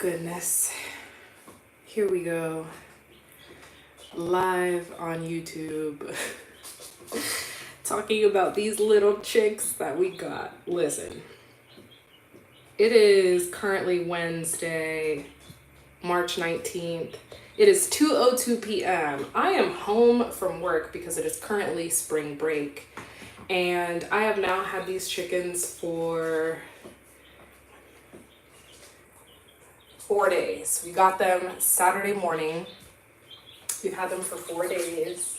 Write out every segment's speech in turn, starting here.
goodness. Here we go. Live on YouTube. Talking about these little chicks that we got. Listen. It is currently Wednesday, March 19th. It is 2:02 p.m. I am home from work because it is currently spring break. And I have now had these chickens for 4 days. We got them Saturday morning. We've had them for 4 days.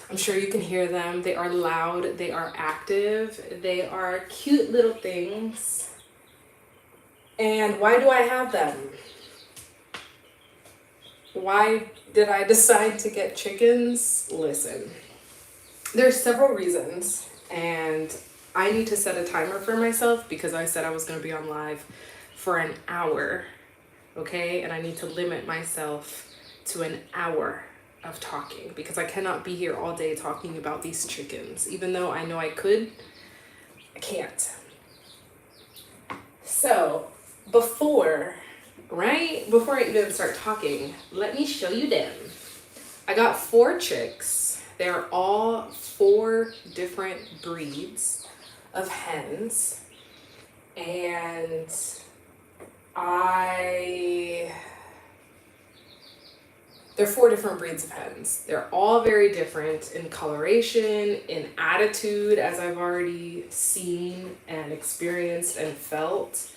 I'm sure you can hear them. They are loud. They are active. They are cute little things. And why do I have them? Why did I decide to get chickens? Listen, there's several reasons, and I need to set a timer for myself because I said I was going to be on live for an hour, okay? And I need to limit myself to an hour of talking because I cannot be here all day talking about these chickens. Even though I know I could, I can't. So before I even start talking, let me show you them. I got 4 chicks. They're all 4 different breeds of hens. And they're 4 different breeds of hens. They're all very different in coloration, in attitude, as I've already seen and experienced and felt.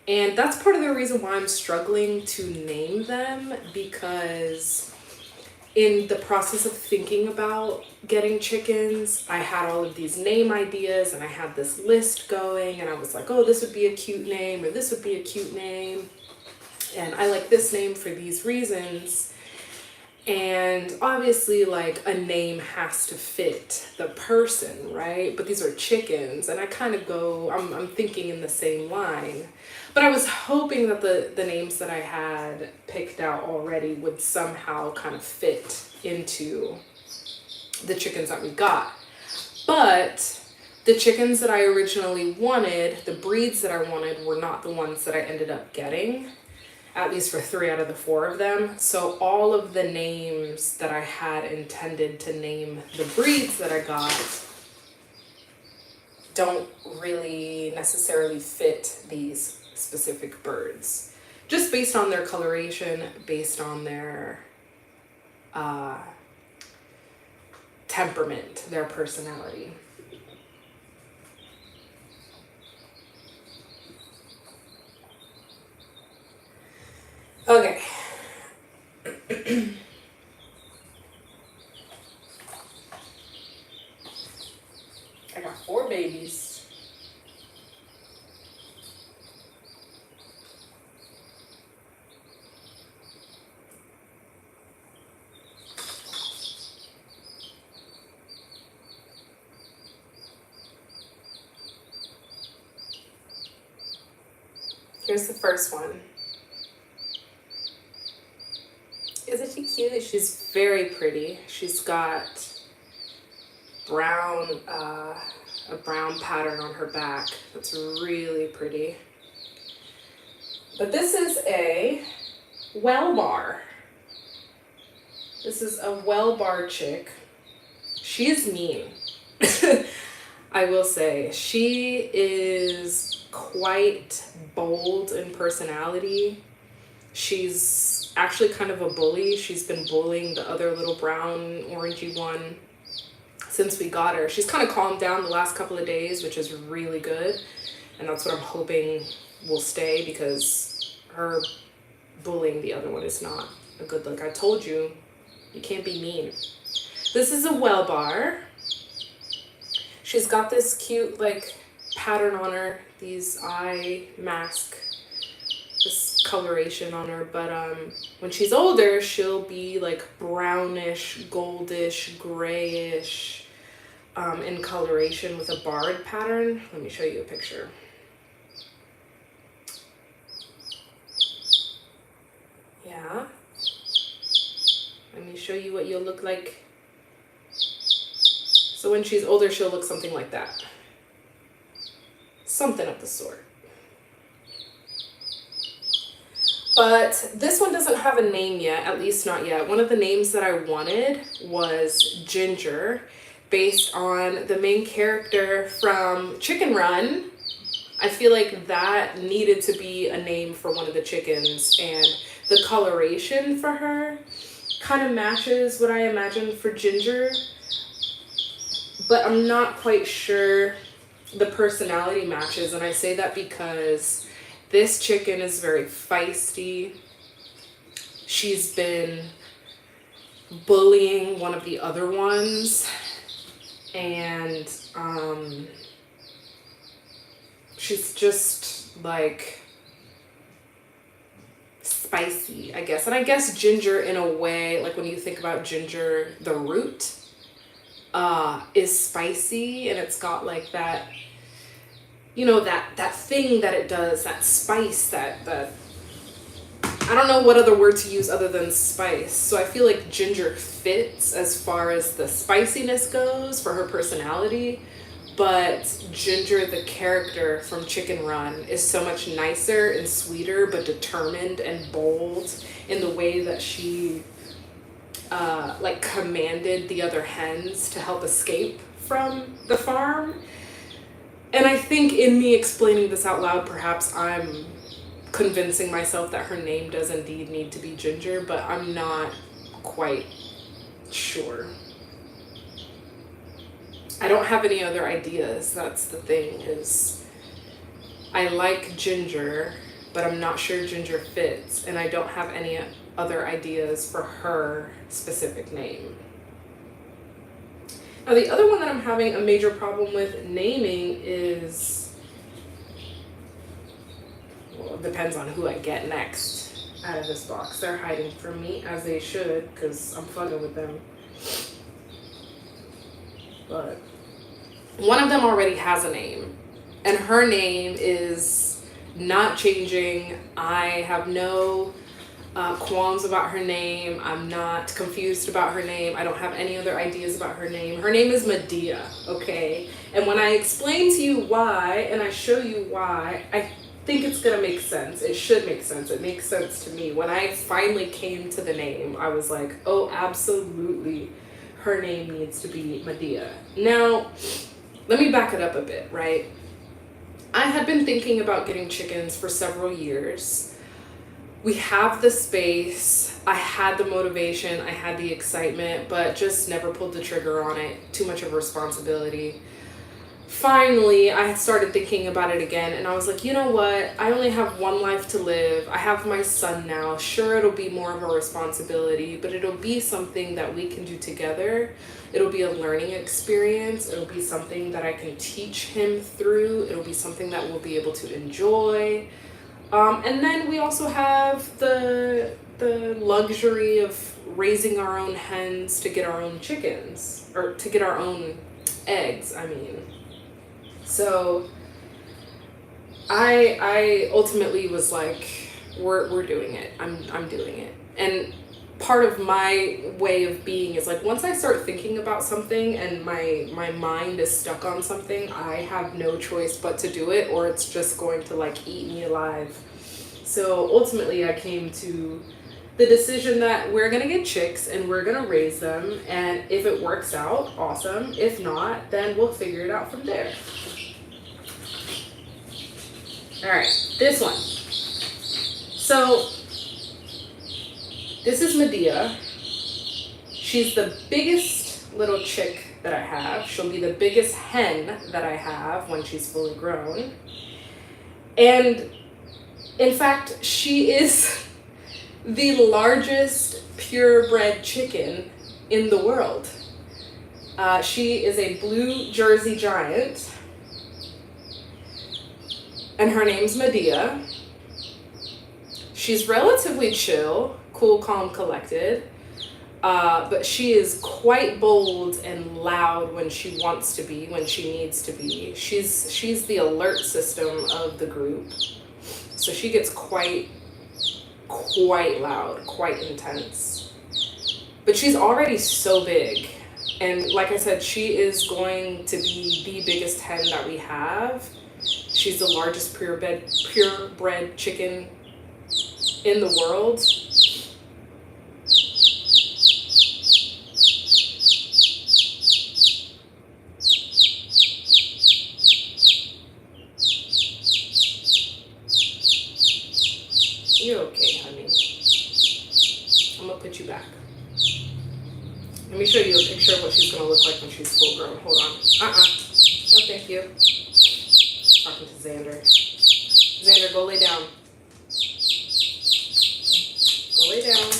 And that's part of the reason why I'm struggling to name them, because in the process of thinking about getting chickens, I had all of these name ideas and I had this list going and I was like, oh, this would be a cute name or this would be a cute name. And I like this name for these reasons. And obviously, like, a name has to fit the person, right? But these are chickens, and I kind of I'm thinking in the same line. But I was hoping that the names that I had picked out already would somehow kind of fit into the chickens that we got. But the chickens that I originally wanted, the breeds that I wanted, were not the ones that I ended up getting. At least for 3 out of the 4 of them. So all of the names that I had intended to name the breeds that I got don't really necessarily fit these specific birds. Just based on their coloration, based on their temperament, their personality. Okay. I got 4 babies. Here's the first one. Isn't she cute? She's very pretty. She's got a brown pattern on her back. That's really pretty. But this is a Welbar. This is a Welbar chick. She is mean. I will say. She is quite bold in personality. She's actually kind of a bully. She's been bullying the other little brown orangey one since we got her. She's kind of calmed down the last couple of days, which is really good. And that's what I'm hoping will stay, because her bullying the other one is not a good look. I told you, you can't be mean. This is a Welbar. She's got this cute like pattern on her, these eye mask, this coloration on her, but when she's older she'll be like brownish, goldish, grayish in coloration with a barred pattern. Let me show you a picture. Yeah, let me show you what you'll look like. So when she's older she'll look something like that, something of the sort. But this one doesn't have a name yet, at least not yet. One of the names that I wanted was Ginger, based on the main character from Chicken Run. I feel like that needed to be a name for one of the chickens, and the coloration for her kind of matches what I imagined for Ginger, but I'm not quite sure the personality matches. And I say that because this chicken is very feisty. She's been bullying one of the other ones, and she's just like spicy, I guess. And I guess ginger, in a way, like when you think about ginger, the root is spicy, and it's got like that, you know, that thing that it does, that spice, that I don't know what other word to use other than spice. So I feel like ginger fits as far as the spiciness goes for her personality. But Ginger, the character from Chicken Run, is so much nicer and sweeter, but determined and bold in the way that she like commanded the other hens to help escape from the farm. And I think in me explaining this out loud, perhaps I'm convincing myself that her name does indeed need to be Ginger, but I'm not quite sure. I don't have any other ideas. That's the thing, is I like Ginger, but I'm not sure Ginger fits, and I don't have any other ideas for her specific name. Now, the other one that I'm having a major problem with naming is, well, it depends on who I get next out of this box. They're hiding from me, as they should, because I'm fucking with them. But one of them already has a name, and her name is not changing. I have no qualms about her name. I'm not confused about her name. I don't have any other ideas about her name. Her name is Medea, okay? And when I explain to you why, and I show you why, I think it's gonna make sense. It should make sense. It makes sense to me. When I finally came to the name, I was like, oh, absolutely, her name needs to be Medea. Now, let me back it up a bit, right? I had been thinking about getting chickens for several years. We have the space. I had the motivation. I had the excitement, but just never pulled the trigger on it. Too much of a responsibility. Finally, I started thinking about it again, and I was like, you know what? I only have one life to live. I have my son now. Sure, it'll be more of a responsibility, but it'll be something that we can do together. It'll be a learning experience. It'll be something that I can teach him through. It'll be something that we'll be able to enjoy. And then we also have the luxury of raising our own hens to get our own chickens, or to get our own eggs, I mean. So I ultimately was like, we're doing it. I'm doing it. And part of my way of being is like, once I start thinking about something and my mind is stuck on something, I have no choice but to do it, or it's just going to like eat me alive. So ultimately I came to the decision that we're gonna get chicks and we're gonna raise them, and if it works out, awesome. If not, then we'll figure it out from there. All right, this one. So this is Medea. She's the biggest little chick that I have. She'll be the biggest hen that I have when she's fully grown. And in fact, she is the largest purebred chicken in the world. She is a blue Jersey giant, and her name's Medea. She's relatively chill, cool, calm, collected, but she is quite bold and loud when she wants to be, when she needs to be. She's the alert system of the group, so she gets quite loud, quite intense. But she's already so big, and like I said, she is going to be the biggest hen that we have. She's the largest purebred chicken in the world. You're okay, honey. I'm gonna put you back. Let me show you a picture of what she's gonna look like when she's full grown. Hold on. No, thank you. Talking to Xander. Xander, go lay down. Go lay down.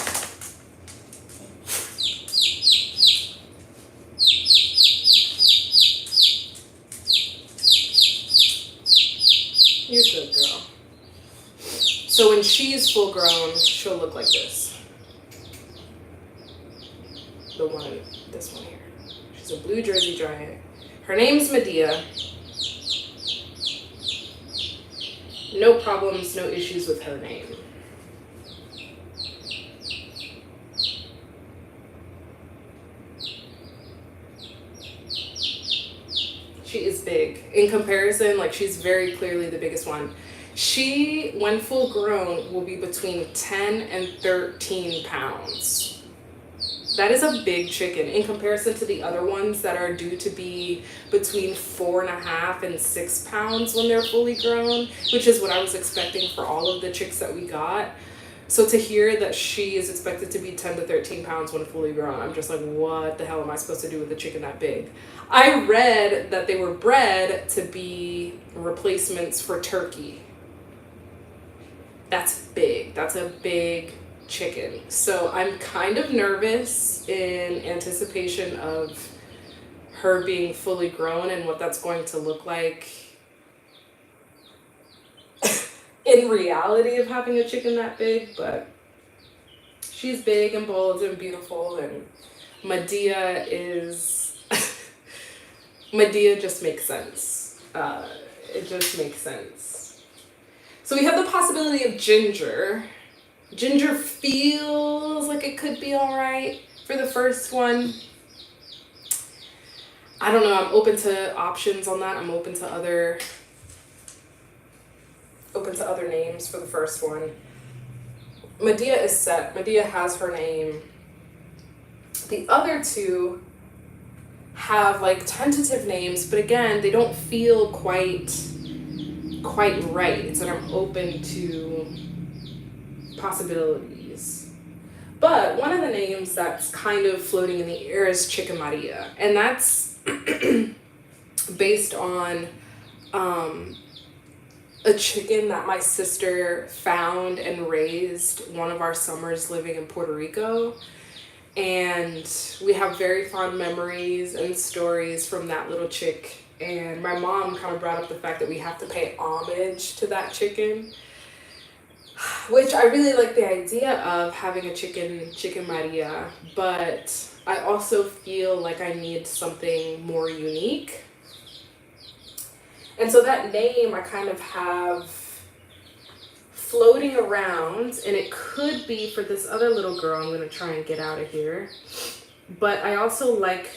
You're good, girl. So when she's full grown, she'll look like this. This one here. She's a blue Jersey Giant. Her name's Medea. No problems, no issues with her name. She is big. In comparison, like, she's very clearly the biggest one. She, when full grown, will be between 10 and 13 pounds. That is a big chicken in comparison to the other ones that are due to be between 4.5 and 6 pounds when they're fully grown, which is what I was expecting for all of the chicks that we got. So to hear that she is expected to be 10 to 13 pounds when fully grown, I'm just like, what the hell am I supposed to do with a chicken that big? I read that they were bred to be replacements for turkey. That's big. That's a big chicken. So I'm kind of nervous in anticipation of her being fully grown and what that's going to look like in reality of having a chicken that big. But she's big and bold and beautiful, and Medea is Medea just makes sense. It just makes sense. So we have the possibility of Ginger. Ginger feels like it could be all right for the first one. I don't know. I'm open to options on that. I'm open to other names for the first one. Medea is set. Medea has her name. The other two have like tentative names, but again, they don't feel quite right. So I'm open to possibilities. But one of the names that's kind of floating in the air is Chicken Maria, and that's based on a chicken that my sister found and raised one of our summers living in Puerto Rico. And we have very fond memories and stories from that little chick. And my mom kind of brought up the fact that we have to pay homage to that chicken, which I really like the idea of having a Chicken Maria, but I also feel like I need something more unique. And so that name I kind of have floating around, and it could be for this other little girl. I'm going to try and get out of here. But I also like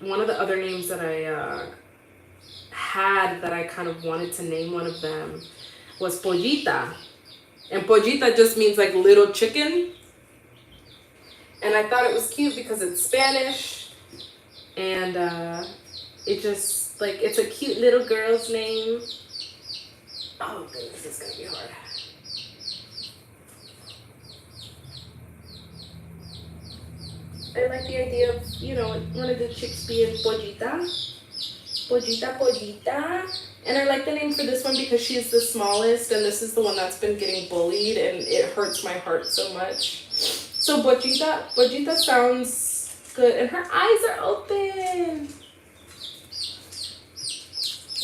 one of the other names that I had that I kind of wanted to name one of them was Pollita. And Pollita just means like little chicken. And I thought it was cute because it's Spanish. And it just, like, it's a cute little girl's name. Oh, goodness, this is going to be hard. I like the idea of, you know, one of the chicks being Pollita. Pollita. And I like the name for this one because she's the smallest, and this is the one that's been getting bullied, and it hurts my heart so much. So Pollita sounds good, and her eyes are open.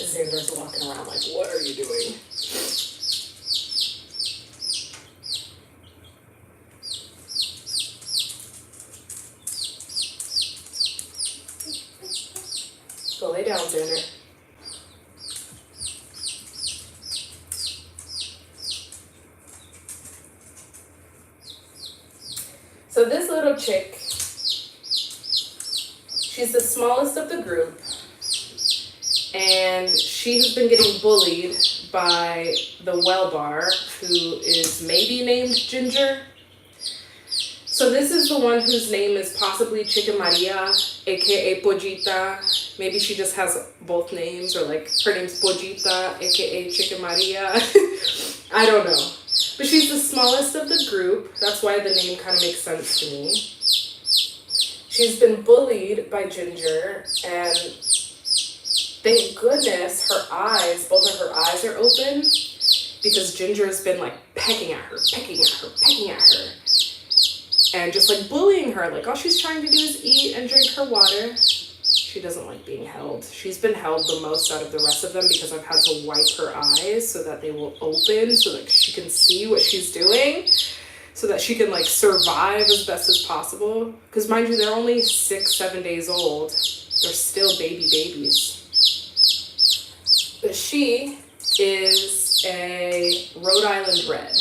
Xander's walking around like, what are you doing? Go lay down, Xander. So this little chick, she's the smallest of the group, and she has been getting bullied by the well bar who is maybe named Ginger. So this is the one whose name is possibly Chicken Maria, aka Pollita. Maybe she just has both names, or like her name's Pollita, aka Chicken Maria. I don't know. But she's the smallest of the group. That's why the name kind of makes sense to me. She's been bullied by Ginger, and thank goodness both of her eyes are open, because Ginger has been like pecking at her, and just like bullying her. Like all she's trying to do is eat and drink her water. She doesn't like being held. She's been held the most out of the rest of them because I've had to wipe her eyes so that they will open so that she can see what she's doing, so that she can like survive as best as possible. Because mind you, they're only 6-7 days old. They're still babies. But she is a Rhode Island Red.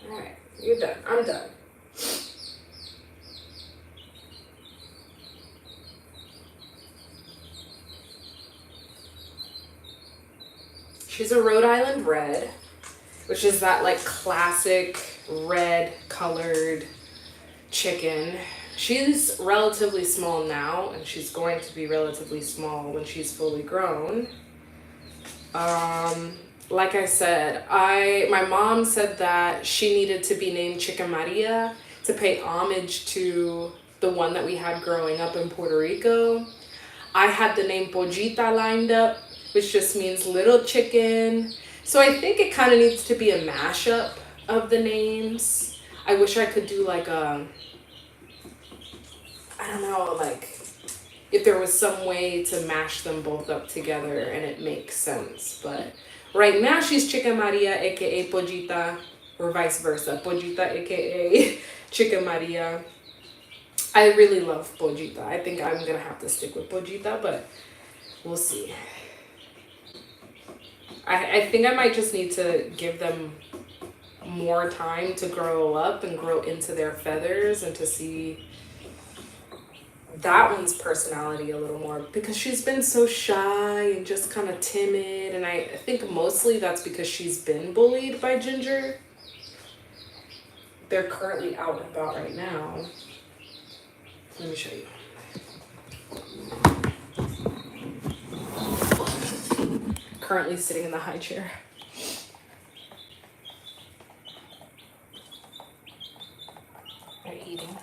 All right, you're done. I'm done. She's a Rhode Island Red, which is that like classic red colored chicken. She's relatively small now, and she's going to be relatively small when she's fully grown. Like I said, my mom said that she needed to be named Chicken Maria to pay homage to the one that we had growing up in Puerto Rico. I had the name Pollita lined up, which just means little chicken. So I think it kind of needs to be a mashup of the names. I wish I could do like I don't know, like if there was some way to mash them both up together and it makes sense. But right now she's Chicken Maria, aka Pollita, or vice versa. Pollita, aka Chicken Maria. I really love Pollita. I think I'm gonna have to stick with Pollita, but we'll see. I think I might just need to give them more time to grow up and grow into their feathers and to see that one's personality a little more, because she's been so shy and just kind of timid, and I think mostly that's because she's been bullied by Ginger. They're currently out and about right now. Let me show you. Currently sitting in the high chair. They're eating.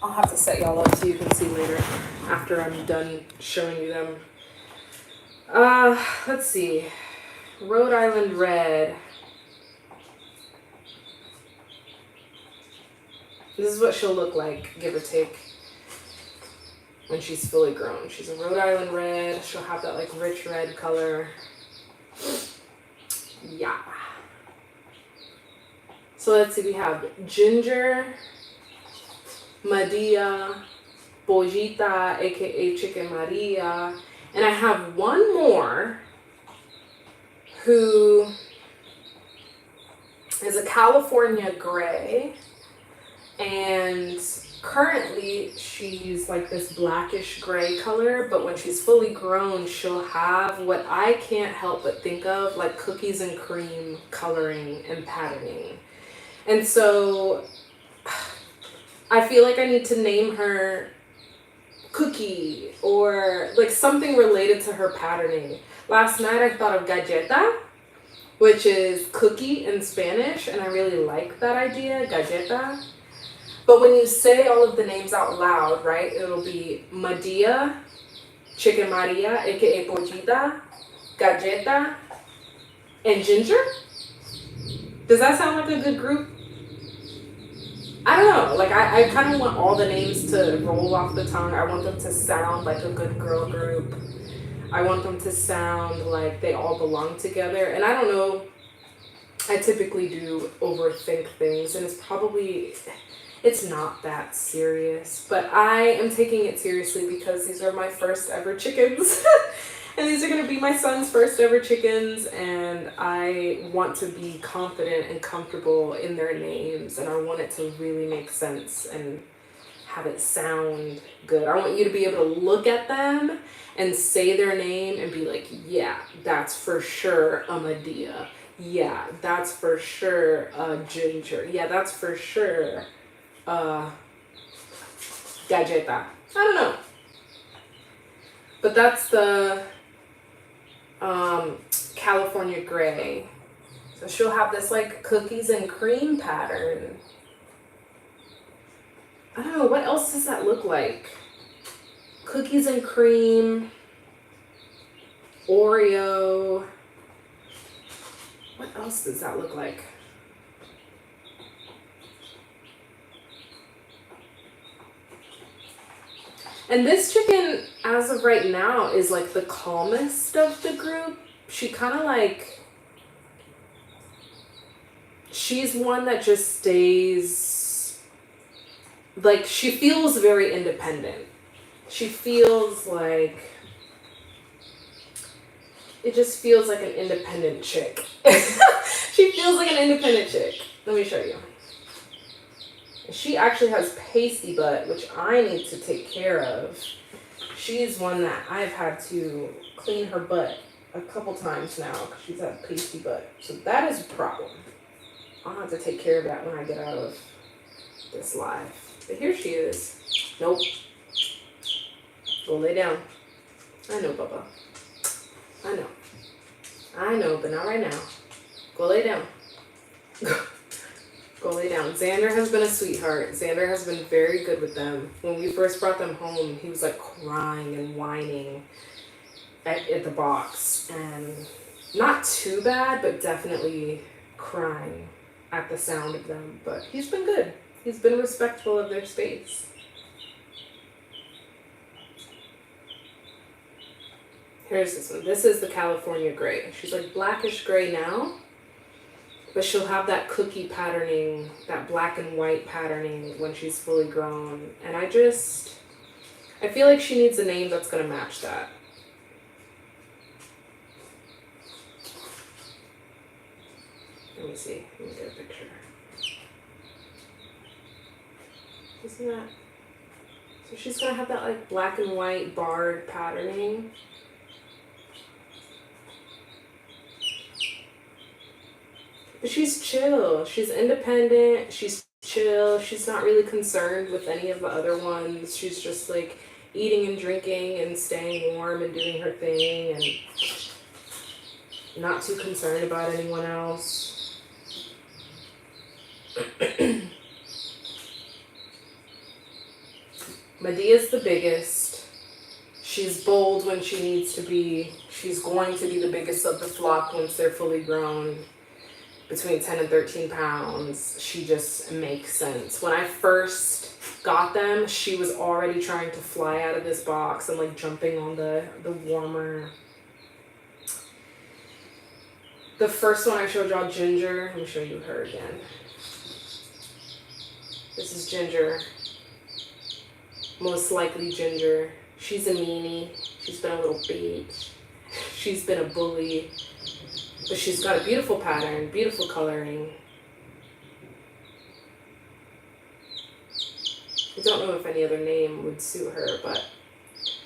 I'll have to set y'all up so you can see later after I'm done showing you them. Let's see. Rhode Island Red. This is what she'll look like, give or take, when she's fully grown. She's a Rhode Island Red. She'll have that like rich red color. Yeah. So let's see, we have Ginger, Madia, Pollita, aka Chicken Maria, and I have one more who is a California Gray, and currently she's like this blackish gray color, but when she's fully grown she'll have what I can't help but think of like cookies and cream coloring and patterning. And so I feel like I need to name her Cookie or like something related to her patterning. Last night I thought of Galleta, which is cookie in Spanish, and I really like that idea, Galleta. But when you say all of the names out loud, right, it'll be Madia, Chicken Maria, aka Pollita, Galleta, and Ginger? Does that sound like a good group? I don't know, like I kind of want all the names to roll off the tongue. I want them to sound like a good girl group. I want them to sound like they all belong together. And I don't know, I typically do overthink things, and it's not that serious, but I am taking it seriously because these are my first ever chickens. And these are going to be my son's first ever chickens, and I want to be confident and comfortable in their names, and I want it to really make sense and have it sound good. I want you to be able to look at them and say their name and be like, yeah, that's for sure a Medea. Yeah, that's for sure a Ginger. Yeah, that's for sure a Galleta. I don't know. But that's the California Gray. So she'll have this like cookies and cream pattern. I don't know, what else does that look like? Cookies and cream, Oreo. What else does that look like? And this chicken, as of right now, is like the calmest of the group. She kind of like, she's one that just stays, like she feels very independent. She feels like, it just feels like an independent chick. She feels like an independent chick. Let me show you. She actually has pasty butt, which I need to take care of. She's one that I've had to clean her butt a couple times now because she's had pasty butt. So that is a problem. I'll have to take care of that when I get out of this live. But here she is. Nope. Go lay down. I know, Bubba. I know. I know, but not right now. Go lay down. Go lay down. Xander has been a sweetheart. Xander has been very good with them. When we first brought them home, he was like crying and whining at the box. And not too bad, but definitely crying at the sound of them. But he's been good. He's been respectful of their space. Here's this one. This is the California Gray. She's like blackish gray now, but she'll have that cookie patterning, that black and white patterning when she's fully grown. And I feel like she needs a name that's going to match that. Let me see. Let me get a picture. Isn't that? So she's going to have that like black and white barred patterning. But she's chill. She's independent. She's chill. She's not really concerned with any of the other ones. She's just like eating and drinking and staying warm and doing her thing and not too concerned about anyone else. Medea's the biggest. She's bold when she needs to be. She's going to be the biggest of the flock once they're fully grown. Between 10 and 13 pounds, she just makes sense. When I first got them, she was already trying to fly out of this box and like jumping on the warmer. The first one I showed y'all, Ginger. Let me show you her again. This is Ginger. Most likely Ginger. She's a meanie. She's been a little bitch. She's been a bully. But she's got a beautiful pattern, beautiful coloring. I don't know if any other name would suit her, but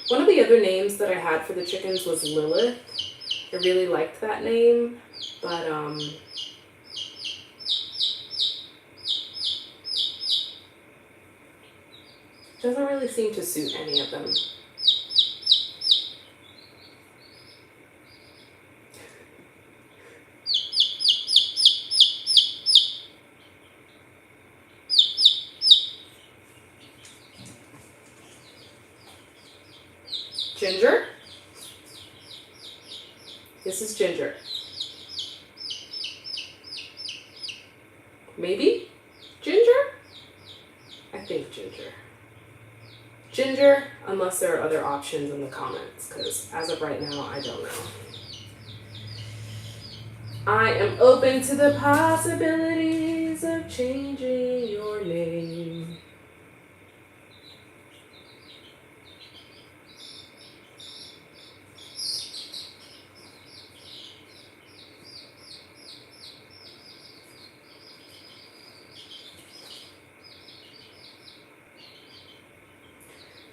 one of the other names that I had for the chickens was Lilith. I really liked that name, but doesn't really seem to suit any of them. Ginger. This is Ginger. Maybe Ginger? I think Ginger. Ginger, unless there are other options in the comments, because as of right now, I don't know. I am open to the possibilities of changing your name.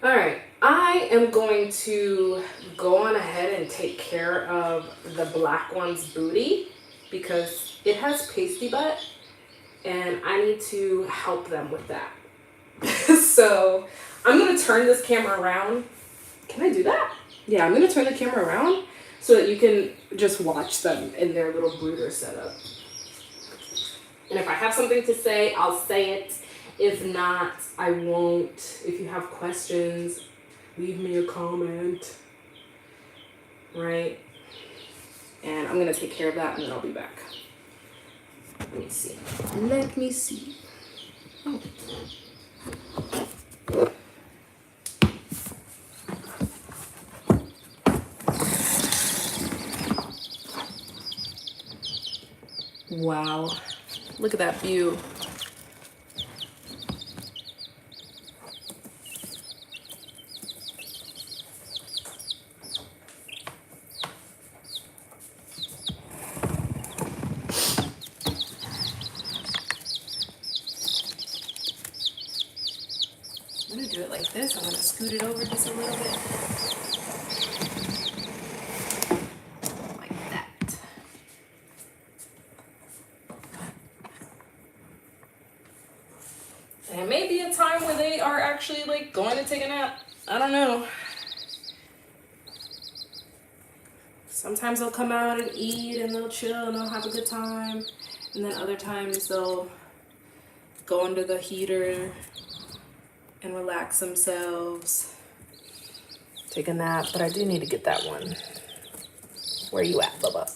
All right, I am going to go on ahead and take care of the black one's booty because it has pasty butt and I need to help them with that. So I'm gonna turn this camera around. Can I do that? Yeah, I'm gonna turn the camera around so that you can just watch them in their little brooder setup. And if I have something to say, I'll say it. If not, I won't. If you have questions, leave me a comment. Right? And I'm gonna take care of that and then I'll be back. Let me see. Let me see. Oh. Wow. Look at that view. I'm gonna do it like this. I'm gonna scoot it over just a little bit. Like that. And it may be a time where they are actually like going to take a nap. I don't know. Sometimes they'll come out and eat and they'll chill and they'll have a good time. And then other times they'll go under the heater and relax themselves. Take a nap, but I do need to get that one. Where you at, Bubba?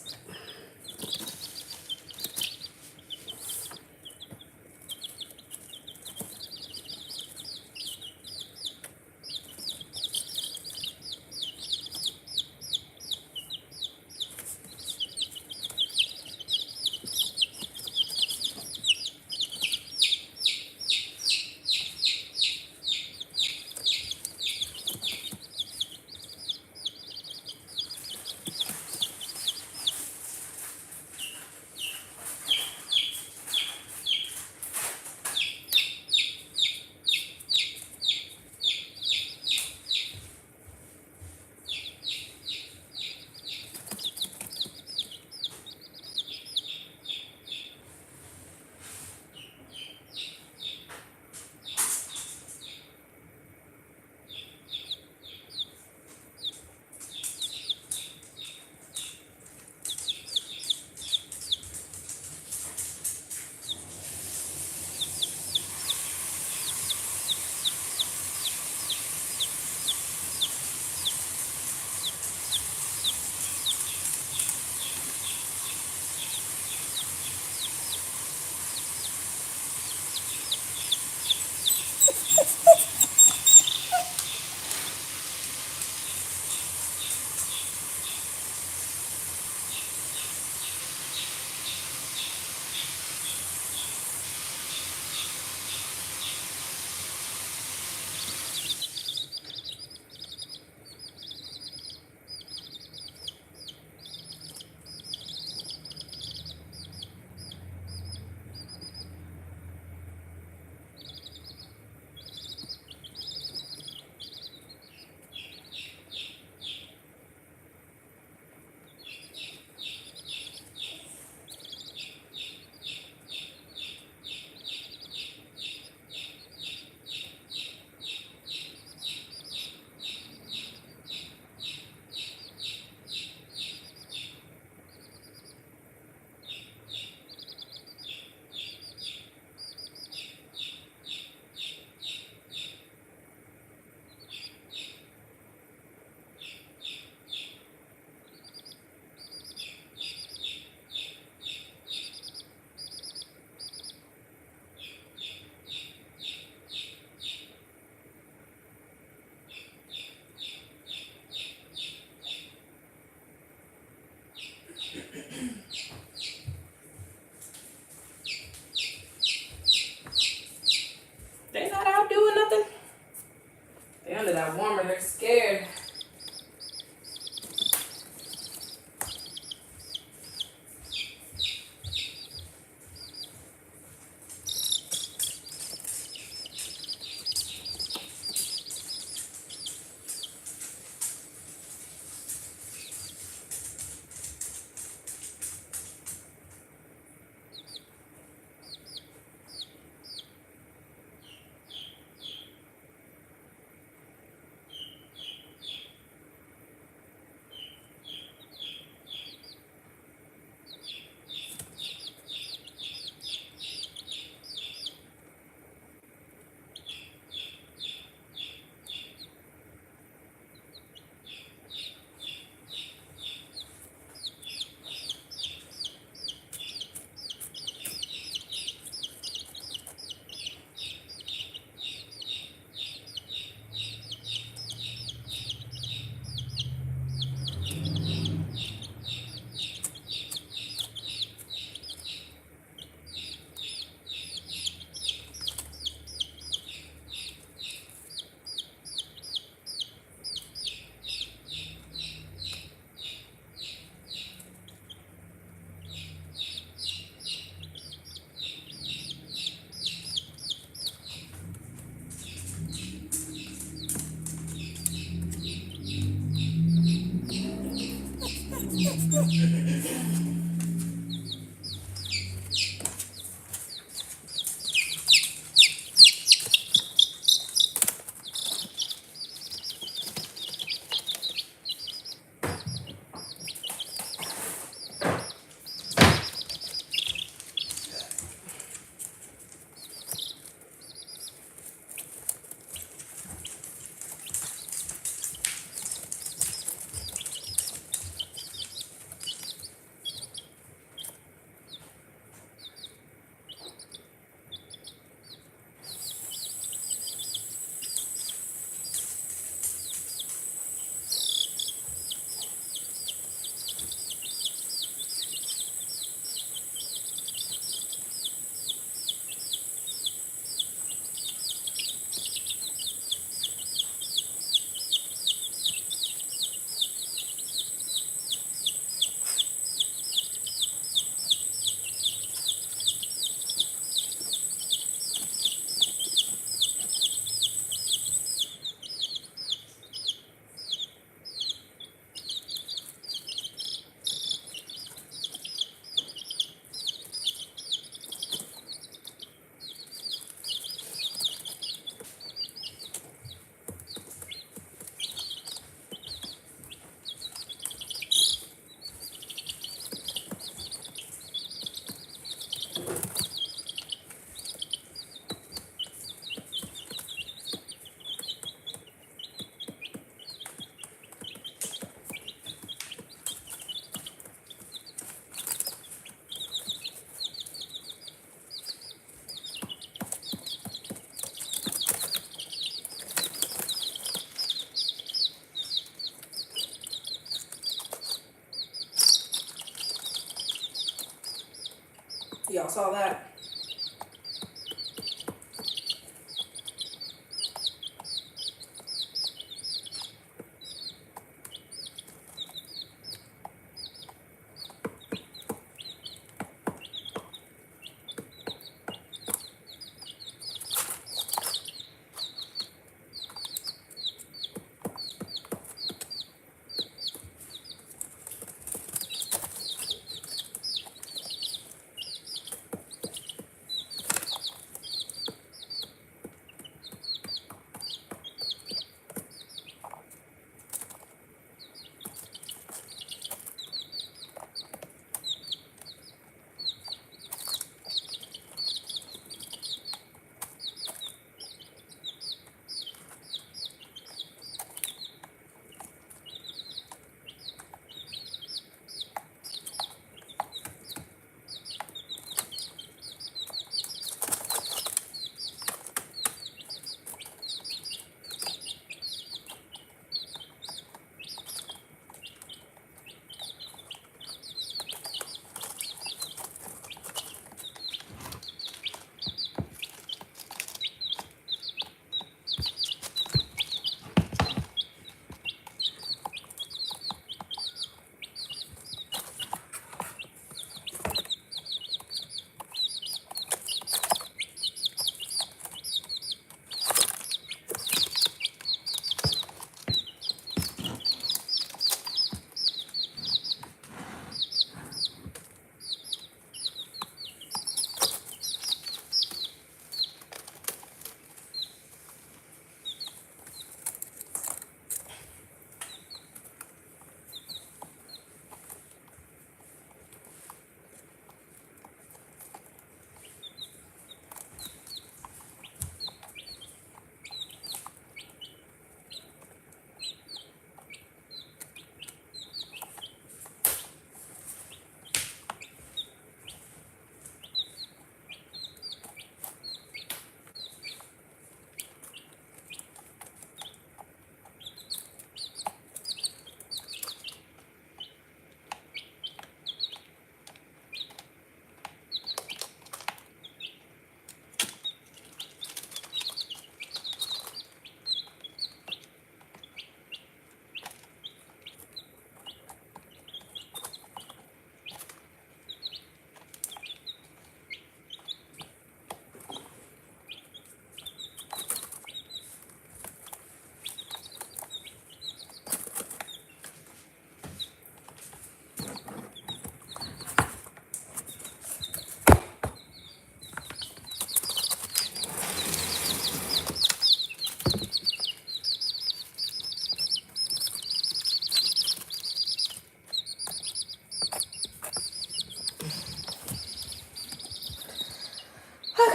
Y'all saw that?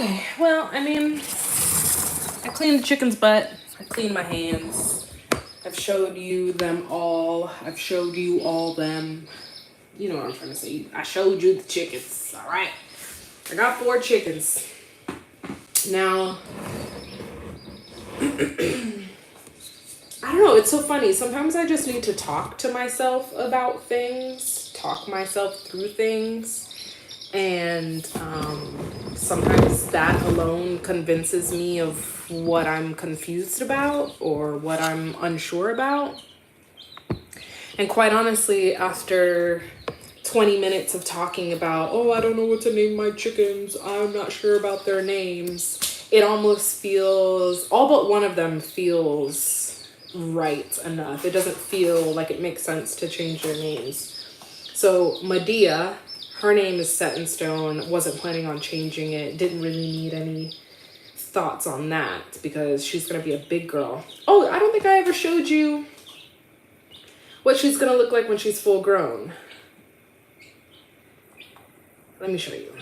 Okay, well, I mean, I cleaned the chicken's butt. I cleaned my hands. I've showed you them all. I've showed you all them. You know what I'm trying to say. I showed you the chickens, all right? I got 4 chickens. Now, I don't know, it's so funny. Sometimes I just need to talk to myself about things, talk myself through things. And sometimes that alone convinces me of what I'm confused about or what I'm unsure about. And quite honestly, after 20 minutes of talking about, oh, I don't know what to name my chickens, I'm not sure about their names, it almost feels, all but one of them feels right enough. It doesn't feel like it makes sense to change their names. So Medea, her name is set in stone, wasn't planning on changing it, didn't really need any thoughts on that because she's going to be a big girl. Oh, I don't think I ever showed you what she's going to look like when she's full grown. Let me show you.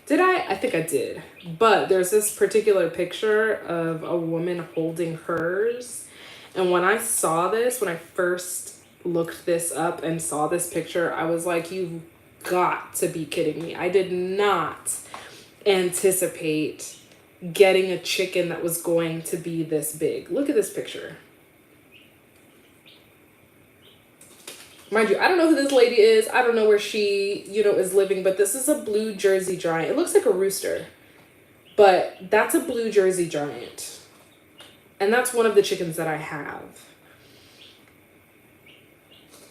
Did I? I think I did. But there's this particular picture of a woman holding hers. And when I saw this, when I first looked this up and saw this picture, I was like, you've got to be kidding me. I did not anticipate getting a chicken that was going to be this big. Look at this picture. Mind you, I don't know who this lady is. I don't know where she, is living, but this is a blue Jersey giant. It looks like a rooster, but that's a blue Jersey giant. And that's one of the chickens that I have.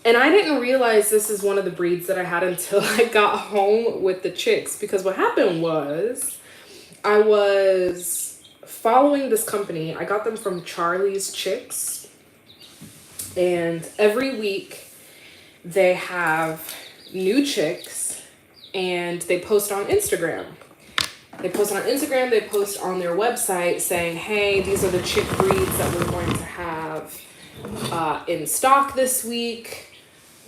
And I didn't realize this is one of the breeds that I had until I got home with the chicks, because what happened was I was following this company. I got them from Charlie's Chicks, and every week they have new chicks and they post on Instagram. They post on Instagram, they post on their website saying, hey, these are the chick breeds that we're going to have in stock this week.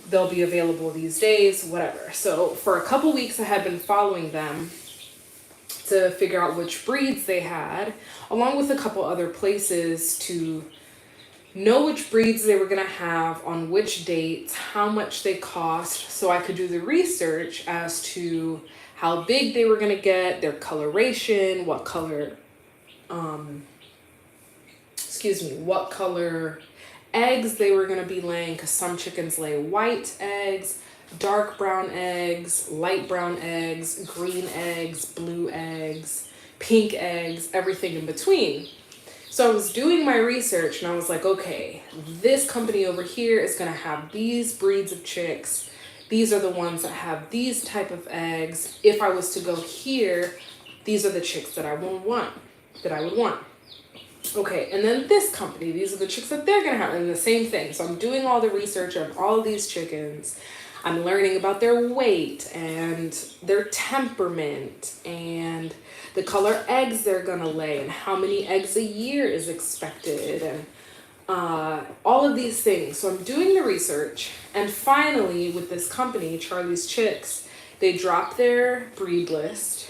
They'll be available these days, whatever. So for a couple weeks I had been following them to figure out which breeds they had, along with a couple other places to know which breeds they were going to have on which dates, how much they cost, so I could do the research as to how big they were going to get, their coloration, what color eggs they were going to be laying, because some chickens lay white eggs, dark brown eggs, light brown eggs, green eggs, blue eggs, pink eggs, everything in between. So I was doing my research and I was like, okay, this company over here is going to have these breeds of chicks. These are the ones that have these type of eggs. If I was to go here, these are the chicks that I would want. Okay, and then this company, these are the chicks that they're going to have, and the same thing. So I'm doing all the research on all of these chickens. I'm learning about their weight and their temperament and the color eggs they're going to lay and how many eggs a year is expected and all of these things. So I'm doing the research, and finally with this company, Charlie's Chicks, they drop their breed list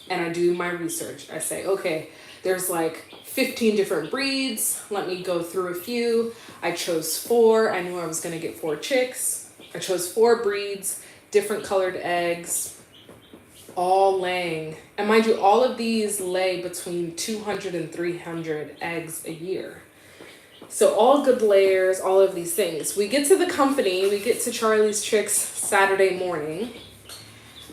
and I do my research. I say, okay, there's like 15 different breeds. Let me go through a few. I chose 4. I knew I was going to get 4 chicks. I chose 4 breeds, different colored eggs, all laying. And mind you, all of these lay between 200 and 300 eggs a year. So all good layers, all of these things. We get to the company, we get to Charlie's Chicks Saturday morning,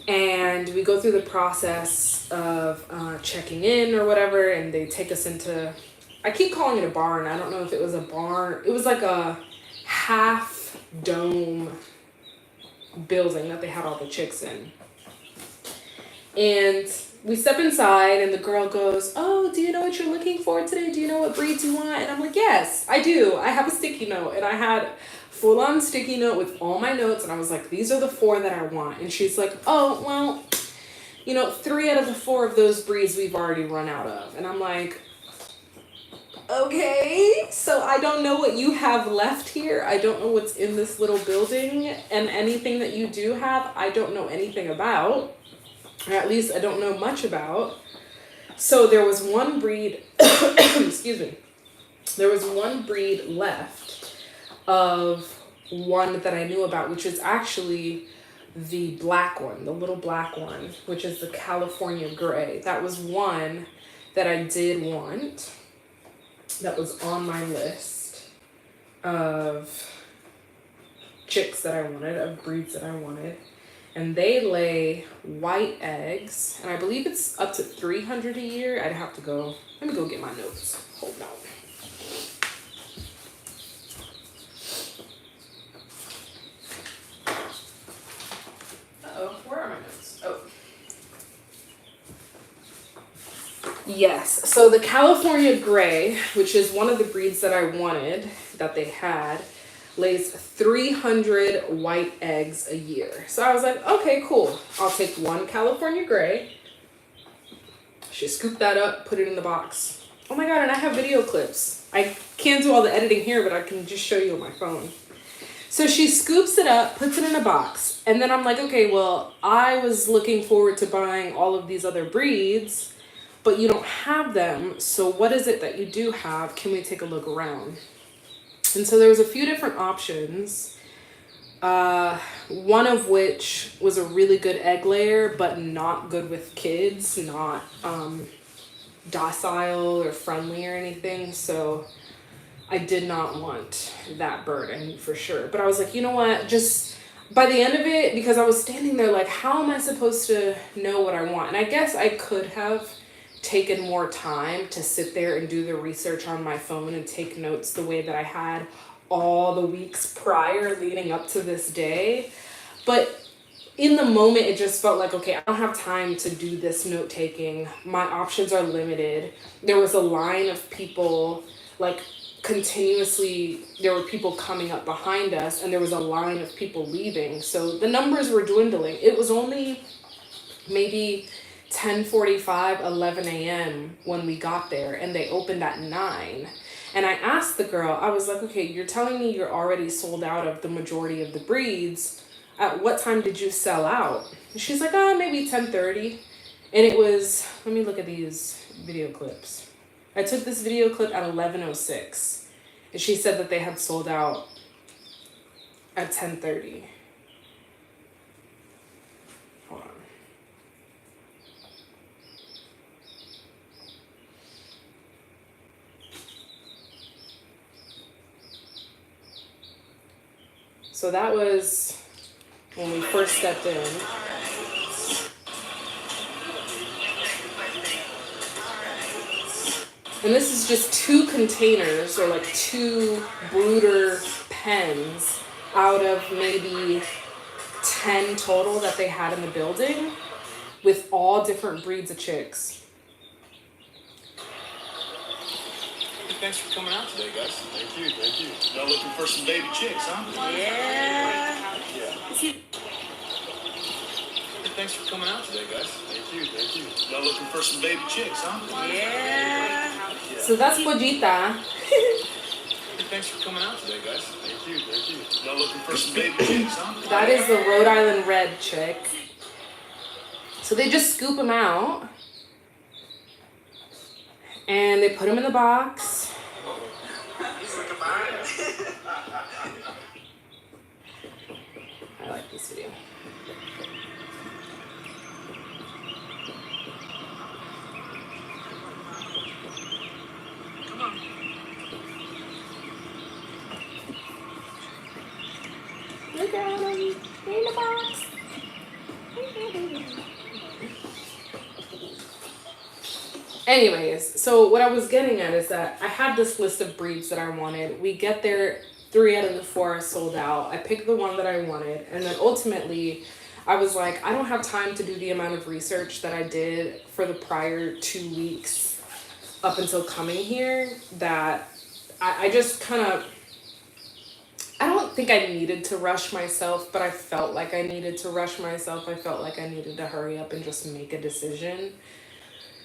and we go through the process of checking in or whatever, and they take us into, I keep calling it a barn. I don't know if it was a barn. It was like a half dome building that they had all the chicks in. And we step inside and the girl goes, oh, do you know what you're looking for today? Do you know what breeds you want? And I'm like, yes, I do. I have a sticky note. And I had full-on sticky note with all my notes, and I was like, these are the 4 that I want. And she's like, oh, well, 3 out of the 4 of those breeds we've already run out of. And I'm like, okay, so I don't know what you have left here. I don't know what's in this little building, and anything that you do have, I don't know anything about. or at least I don't know much about. So there was one breed, excuse me, there was one breed left of one that I knew about, which is actually the black one, the little black one, which is the California Gray. That was one that I did want, that was on my list of chicks that I wanted, of breeds that I wanted. And they lay white eggs, and I believe it's up to 300 a year. I'd have to go, let me go get my notes. Hold on. Uh-oh, where are my notes? Oh. Yes, so the California Gray, which is one of the breeds that I wanted, that they had, lays 300 white eggs a year. So I was like, okay, cool. I'll take one California Gray. She scooped that up, put it in the box. Oh my God, and I have video clips. I can't do all the editing here, but I can just show you on my phone. So she scoops it up, puts it in a box. And then I'm like, okay, well, I was looking forward to buying all of these other breeds, but you don't have them. So what is it that you do have? Can we take a look around? And so there was a few different options, one of which was a really good egg layer, but not good with kids, not docile or friendly or anything. So I did not want that bird, I knew for sure. But I was like, you know what, just by the end of it, because I was standing there like, how am I supposed to know what I want? And I guess I could have taken more time to sit there and do the research on my phone and take notes the way that I had all the weeks prior leading up to this day. But in the moment, it just felt like, okay, I don't have time to do this note taking. My options are limited. There was a line of people, like continuously, there were people coming up behind us, and there was a line of people leaving. So the numbers were dwindling. It was only maybe 10:45, 11 a.m. when we got there, and they opened at 9. And I asked the girl, I was like, okay, you're telling me you're already sold out of the majority of the breeds. At what time did you sell out? And she's like, oh, maybe 10:30. And it was, let me look at these video clips. I took this video clip at 11:06. And she said that they had sold out at 10:30. Hold on. So that was when we first stepped in. And this is just 2 containers, or like 2 brooder pens out of maybe 10 total that they had in the building, with all different breeds of chicks. Thanks for coming out today, guys. Thank you, thank you. Y'all looking for some baby chicks, huh? Yeah. Thanks for coming out today, guys. Thank you, thank you. Y'all looking for some baby chicks, huh? Yeah. So that's Pollita. Thanks for coming out today, guys. Thank you, thank you. Y'all looking for some baby chicks, huh? That is the Rhode Island Red chick. So they just scoop them out, and they put them in the box. I like this video. Come on. Look at them in the box. Anyways, so what I was getting at is that I had this list of breeds that I wanted. We get there, 3 out of the 4 are sold out. I picked the one that I wanted, and then ultimately I was like, I don't have time to do the amount of research that I did for the prior 2 weeks up until coming here, that I just kind of, I don't think I needed to rush myself, but I felt like I needed to rush myself. I felt like I needed to hurry up and just make a decision.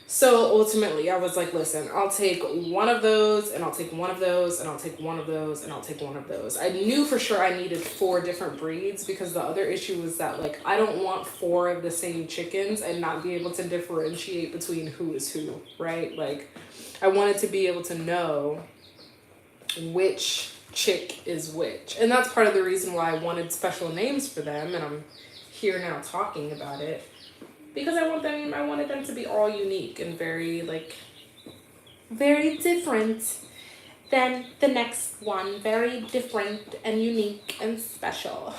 So ultimately, I was like, listen, I'll take one of those, and I'll take one of those, and I'll take one of those, and I'll take one of those. I knew for sure I needed 4 different breeds because the other issue was that, like, I don't want 4 of the same chickens and not be able to differentiate between who is who, right? Like, I wanted to be able to know which chick is which. And that's part of the reason why I wanted special names for them, and I'm here now talking about it. Because I wanted them to be all unique and very, like, very different than the next one. Very different and unique and special.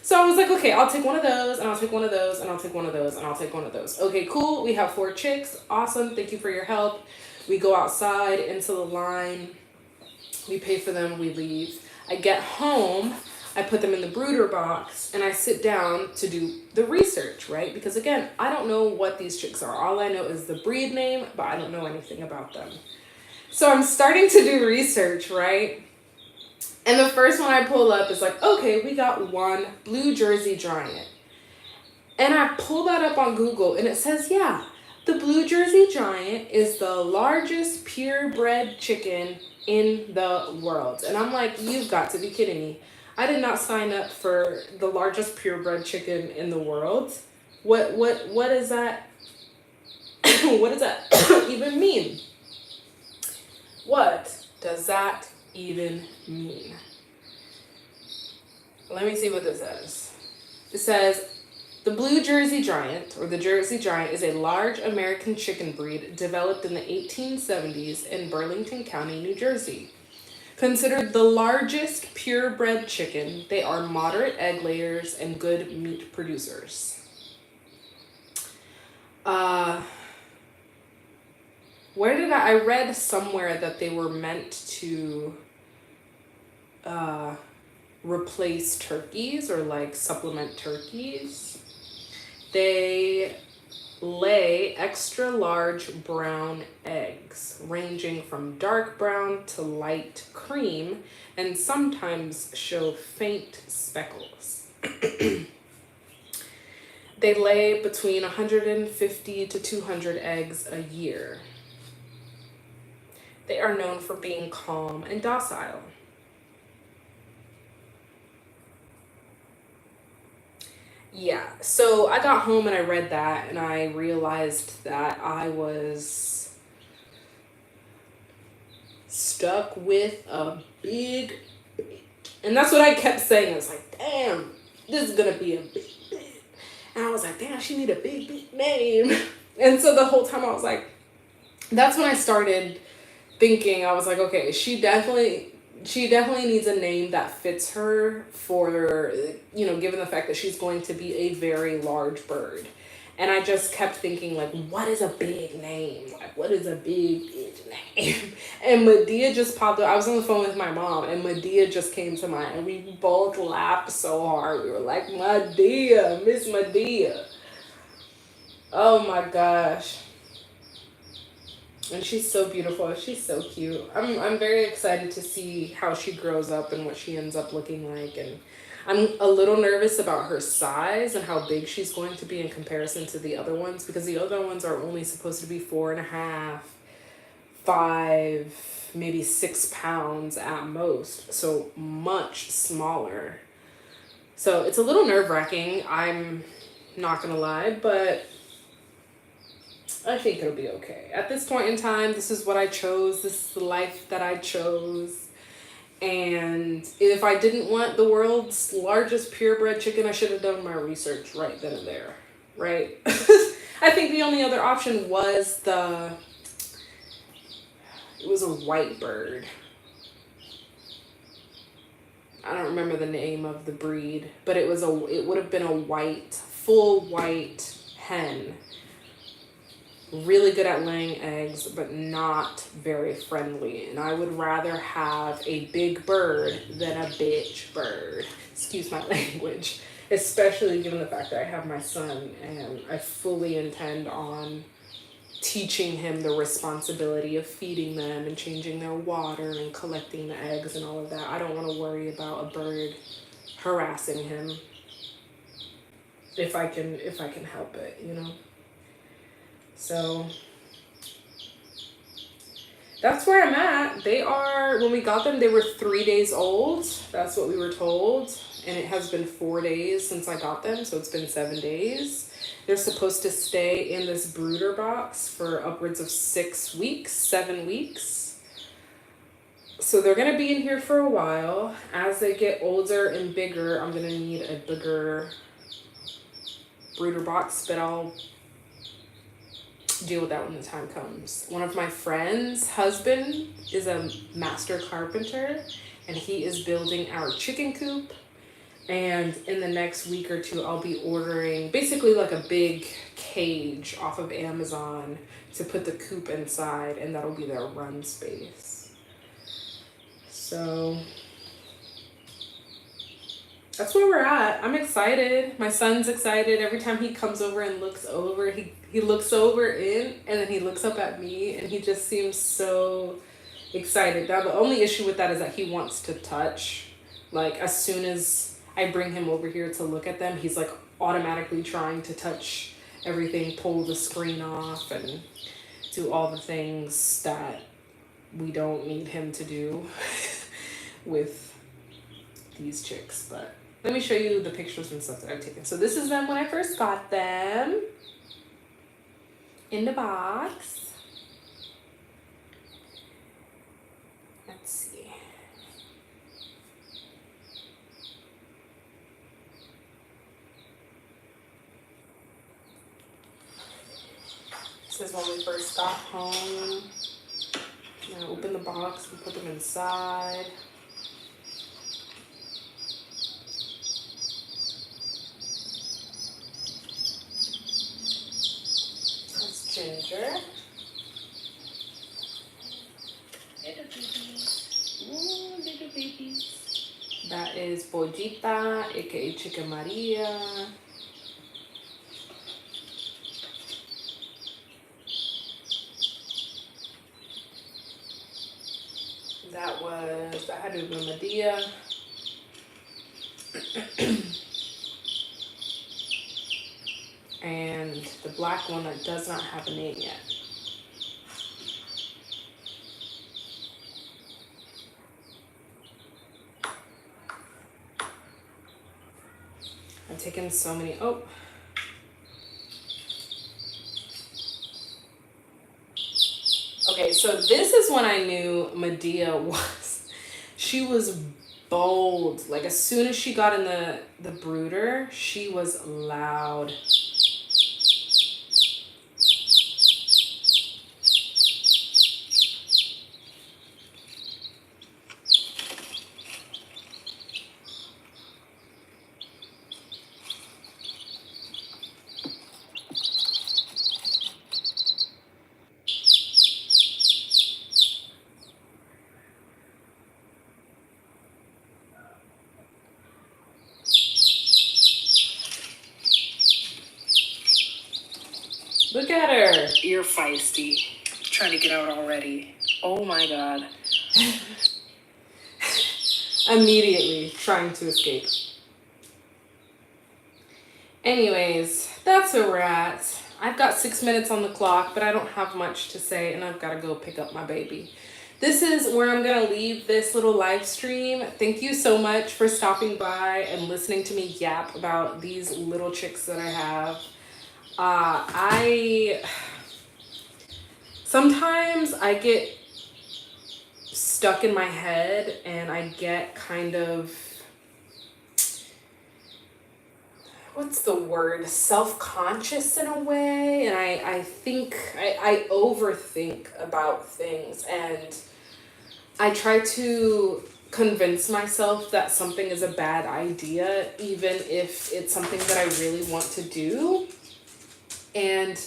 So I was like, okay, I'll take one of those, and I'll take one of those, and I'll take one of those, and I'll take one of those. Okay, cool. We have 4 chicks. Awesome. Thank you for your help. We go outside into the line. We pay for them. We leave. I get home. I put them in the brooder box, and I sit down to do the research, right? Because again, I don't know what these chicks are. All I know is the breed name, but I don't know anything about them. So I'm starting to do research, right? And the first one I pull up is like, okay, we got one Blue Jersey Giant. And I pull that up on Google, and it says, yeah, the Blue Jersey Giant is the largest purebred chicken in the world. And I'm like, you've got to be kidding me. I did not sign up for the largest purebred chicken in the world. What is that? What does that even mean? What does that even mean? Let me see what this says. It says, the Blue Jersey Giant, or the Jersey Giant, is a large American chicken breed developed in the 1870s in Burlington County, New Jersey. Considered the largest purebred chicken, they are moderate egg layers and good meat producers. I read somewhere that they were meant to replace turkeys or like supplement turkeys. They lay extra large brown eggs ranging from dark brown to light cream and sometimes show faint speckles. They lay between 150 to 200 eggs a year. They are known for being calm and docile. Yeah, so I got home and I read that and I realized that I was stuck with a big bitch. And that's what I kept saying. I was like, damn, this is gonna be a big bitch. And I was like, damn, she need a big name. And so the whole time I was like, that's when I started thinking, I was like, okay, she definitely needs a name that fits her for, given the fact that she's going to be a very large bird. And I just kept thinking, like, what is a big name? Like, what is a big bitch name? And Medea just popped up. I was on the phone with my mom, and Medea just came to mind. And we both laughed so hard. We were like, Medea, Miss Medea. Oh, my gosh. And she's so beautiful. She's so cute. I'm very excited to see how she grows up and what she ends up looking like. And I'm a little nervous about her size and how big she's going to be in comparison to the other ones, because the other ones are only supposed to be 4.5, 5, maybe 6 pounds at most. So much smaller. So it's a little nerve-wracking. I'm not gonna lie, but I think it'll be okay. At this point in time, this is what I chose. This is the life that I chose. And if I didn't want the world's largest purebred chicken, I should have done my research right then and there, right? I think the only other option was it was a white bird. I don't remember the name of the breed, but it would have been a full white hen. Really good at laying eggs, but not very friendly. And I would rather have a big bird than a bitch bird. Excuse my language. Especially given the fact that I have my son and I fully intend on teaching him the responsibility of feeding them and changing their water and collecting the eggs and all of that. I don't want to worry about a bird harassing him if I can help it, So that's where I'm at. They are, when we got them, they were 3 days old. That's what we were told. And it has been 4 days since I got them, so it's been 7 days. They're supposed to stay in this brooder box for upwards of 6 weeks, 7 weeks. So they're gonna be in here for a while. As they get older and bigger, I'm gonna need a bigger brooder box, but I'll deal with that when the time comes. One of my friends' husband is a master carpenter, and he is building our chicken coop. And in the next week or two, I'll be ordering basically like a big cage off of Amazon to put the coop inside, and that'll be their run space. So that's where we're at. I'm excited. My son's excited. Every time he comes over and looks over, he looks over in and then he looks up at me, and he just seems so excited. Now the only issue with that is that he wants to touch. Like as soon as I bring him over here to look at them, he's like automatically trying to touch everything, pull the screen off, and do all the things that we don't need him to do with these chicks. But let me show you the pictures and stuff that I've taken. So this is them when I first got them in the box. Let's see. This is when we first got home. I'm gonna open the box and put them inside. That's Ginger. Little babies. Ooh, little babies. That is Pollita, aka Chicken Maria. That had to be Medea. And the black one that does not have a name yet. I've taken so many. Oh. Okay, so this is when I knew Medea was. She was bold. Like as soon as she got in the brooder, she was loud. Look at her. You're feisty. Trying to get out already. Oh my god. Immediately trying to escape. Anyways, that's where we're at. I've got 6 minutes on the clock, but I don't have much to say, and I've got to go pick up my baby. This is where I'm going to leave this little live stream. Thank you so much for stopping by and listening to me yap about these little chicks that I have. Sometimes I get stuck in my head and I get kind of, what's the word, self-conscious in a way, and I think I overthink about things, and I try to convince myself that something is a bad idea even if it's something that I really want to do. And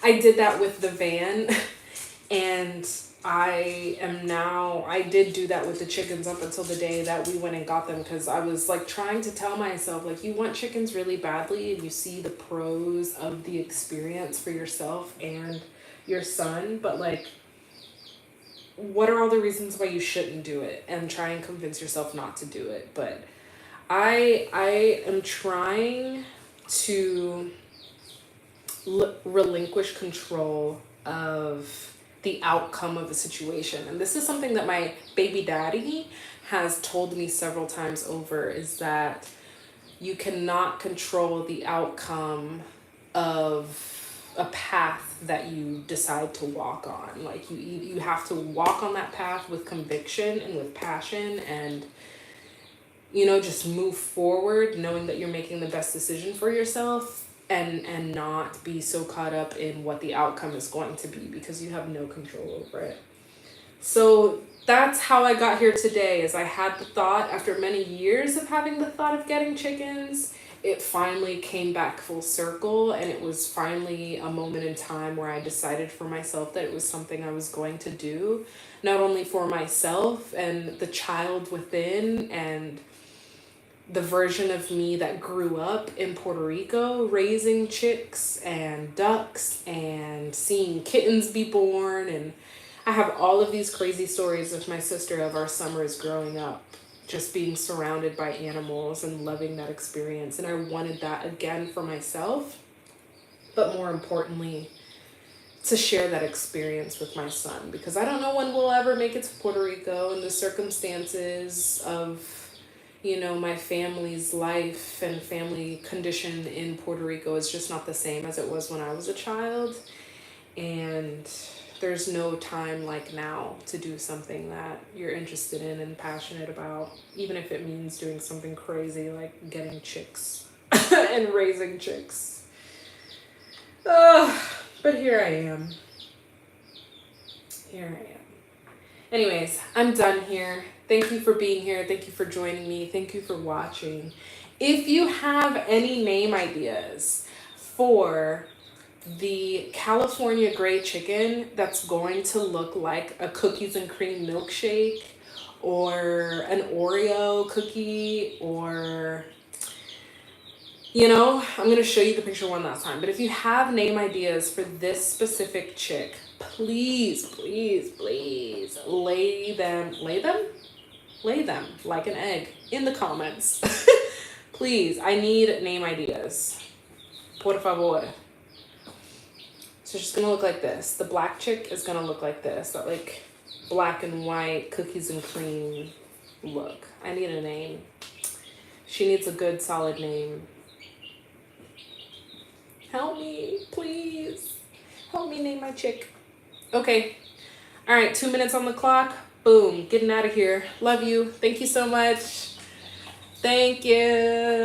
I did that with the van, and I did do that with the chickens up until the day that we went and got them, because I was like trying to tell myself, like, you want chickens really badly and you see the pros of the experience for yourself and your son, but like, what are all the reasons why you shouldn't do it, and try and convince yourself not to do it. But I am trying to relinquish control of the outcome of a situation. And this is something that my baby daddy has told me several times over, is that you cannot control the outcome of a path that you decide to walk on. Like you have to walk on that path with conviction and with passion, and just move forward knowing that you're making the best decision for yourself, and not be so caught up in what the outcome is going to be, because you have no control over it. So that's how I got here today, is I had the thought, after many years of having the thought of getting chickens, it finally came back full circle, and it was finally a moment in time where I decided for myself that it was something I was going to do, not only for myself and the child within, and the version of me that grew up in Puerto Rico raising chicks and ducks and seeing kittens be born. And I have all of these crazy stories with my sister of our summers growing up, just being surrounded by animals and loving that experience. And I wanted that again for myself, but more importantly, to share that experience with my son, because I don't know when we'll ever make it to Puerto Rico, and the circumstances of my family's life and family condition in Puerto Rico is just not the same as it was when I was a child. And there's no time like now to do something that you're interested in and passionate about, even if it means doing something crazy like getting chicks and raising chicks. But here I am. Anyways, I'm done here. Thank you for being here. Thank you for joining me. Thank you for watching. If you have any name ideas for the California Gray Chicken that's going to look like a cookies and cream milkshake, or an Oreo cookie, or I'm going to show you the picture one last time. But if you have name ideas for this specific chick, please lay them like an egg in the comments. Please, I need name ideas. Por favor. So she's gonna look like this. The black chick is gonna look like this. That like black and white cookies and cream look. I need a name. She needs a good solid name. Help me, please. Help me name my chick. Okay. All right, 2 minutes on the clock. Boom, getting out of here. Love you. Thank you so much. Thank you.